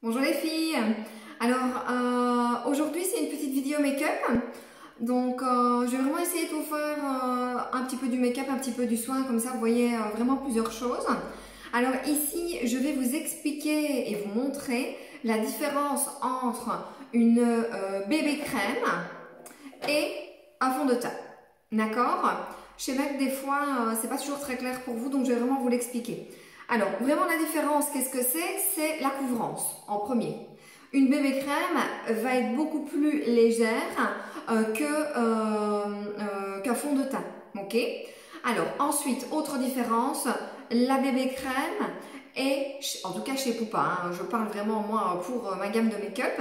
Bonjour les filles. Alors aujourd'hui c'est une petite vidéo make-up. Donc je vais vraiment essayer de vous faire un petit peu du make-up, un petit peu du soin, comme ça vous voyez vraiment plusieurs choses. Alors ici je vais vous expliquer et vous montrer la différence entre une bébé crème et un fond de teint. D'accord? Je sais bien que des fois c'est pas toujours très clair pour vous, donc je vais vraiment vous l'expliquer. Alors, vraiment la différence, qu'est-ce que c'est? C'est la couvrance, en premier. Une bébé crème va être beaucoup plus légère qu'un fond de teint, ok? Alors, ensuite, autre différence, la bébé crème est, en tout cas chez Poupa, hein, je parle vraiment moi pour ma gamme de make-up,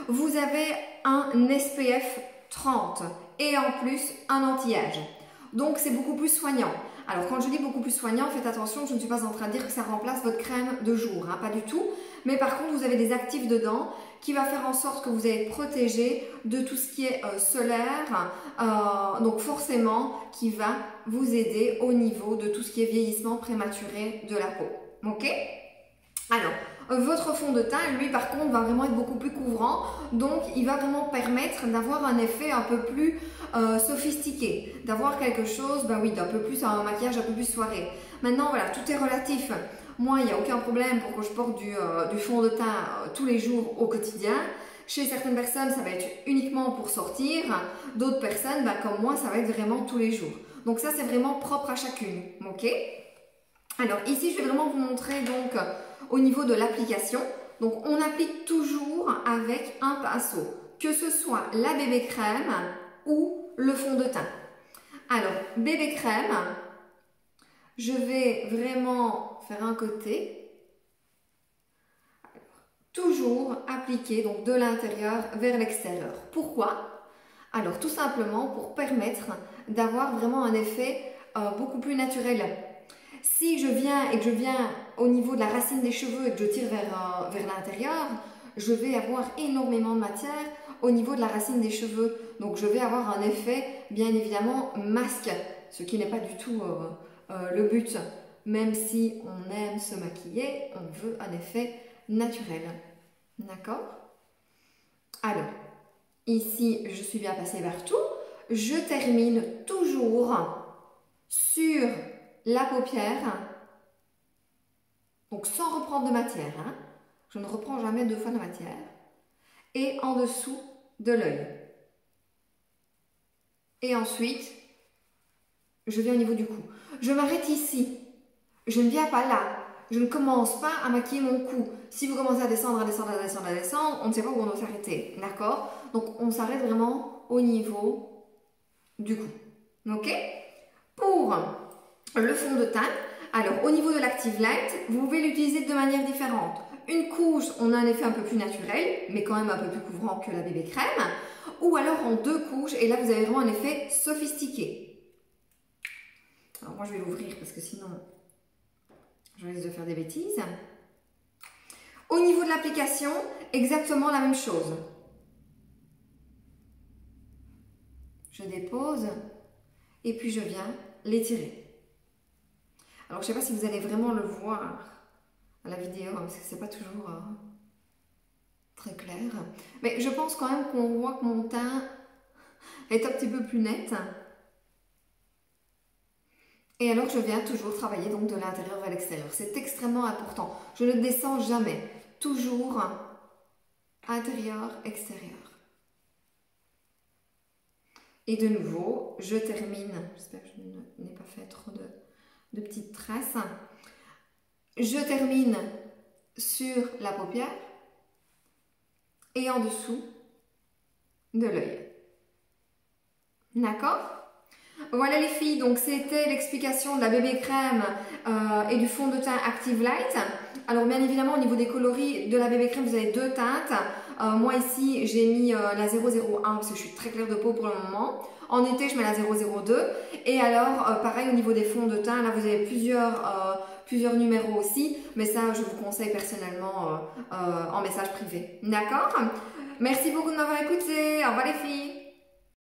vous avez un SPF 30 et en plus un anti-âge. Donc, c'est beaucoup plus soignant. Alors quand je dis beaucoup plus soignant, faites attention, je ne suis pas en train de dire que ça remplace votre crème de jour, hein, pas du tout. Mais par contre, vous avez des actifs dedans qui va faire en sorte que vous allez être protégé de tout ce qui est solaire, donc forcément qui va vous aider au niveau de tout ce qui est vieillissement prématuré de la peau. Ok? Alors, votre fond de teint, lui, par contre, va vraiment être beaucoup plus couvrant. Donc, il va vraiment permettre d'avoir un effet un peu plus sophistiqué. D'avoir quelque chose, ben oui, d'un peu plus, un maquillage un peu plus soirée. Maintenant, voilà, tout est relatif. Moi, il n'y a aucun problème pour que je porte du fond de teint tous les jours au quotidien. Chez certaines personnes, ça va être uniquement pour sortir. D'autres personnes, ben, comme moi, ça va être vraiment tous les jours. Donc, ça, c'est vraiment propre à chacune. Ok? Alors, ici, je vais vraiment vous montrer donc au niveau de l'application. Donc, on applique toujours avec un pinceau, que ce soit la bébé crème ou le fond de teint. Alors, bébé crème, je vais vraiment faire un côté. Alors, toujours appliquer donc de l'intérieur vers l'extérieur. Pourquoi? Alors, tout simplement pour permettre d'avoir vraiment un effet beaucoup plus naturel. Si je viens et que je viens au niveau de la racine des cheveux et que je tire vers l'intérieur, je vais avoir énormément de matière au niveau de la racine des cheveux. Donc je vais avoir un effet bien évidemment masque, ce qui n'est pas du tout le but. Même si on aime se maquiller, on veut un effet naturel. D'accord? Alors, ici je suis bien passée partout. Je termine toujours sur la paupière, donc sans reprendre de matière, hein. Je ne reprends jamais deux fois de matière, et en dessous de l'œil. Et ensuite, je viens au niveau du cou. Je m'arrête ici, je ne viens pas là, je ne commence pas à maquiller mon cou. Si vous commencez à descendre, on ne sait pas où on doit s'arrêter, d'accord? Donc on s'arrête vraiment au niveau du cou, ok? Pour le fond de teint, alors au niveau de l'Active Light, vous pouvez l'utiliser de manière différente. Une couche, on a un effet un peu plus naturel, mais quand même un peu plus couvrant que la bébé crème. Ou alors en deux couches, et là vous avez vraiment un effet sophistiqué. Alors moi je vais l'ouvrir parce que sinon je risque de faire des bêtises. Au niveau de l'application, exactement la même chose. Je dépose et puis je viens l'étirer. Alors, je ne sais pas si vous allez vraiment le voir à la vidéo, parce que ce n'est pas toujours très clair. Mais je pense quand même qu'on voit que mon teint est un petit peu plus net. Et alors, je viens toujours travailler donc de l'intérieur vers l'extérieur. C'est extrêmement important. Je ne descends jamais. Toujours intérieur, extérieur. Et de nouveau, je termine. J'espère que je n'ai pas fait trop de petites traces. Je termine sur la paupière et en dessous de l'œil. D'accord? Voilà les filles, donc c'était l'explication de la bébé crème et du fond de teint Active Light. Alors bien évidemment au niveau des coloris de la bébé crème vous avez deux teintes. Moi ici j'ai mis la 001 parce que je suis très claire de peau pour le moment. En été je mets la 002 et alors pareil au niveau des fonds de teint, là vous avez plusieurs numéros aussi, mais ça je vous conseille personnellement en message privé. D'accord? Merci beaucoup de m'avoir écouté, au revoir les filles.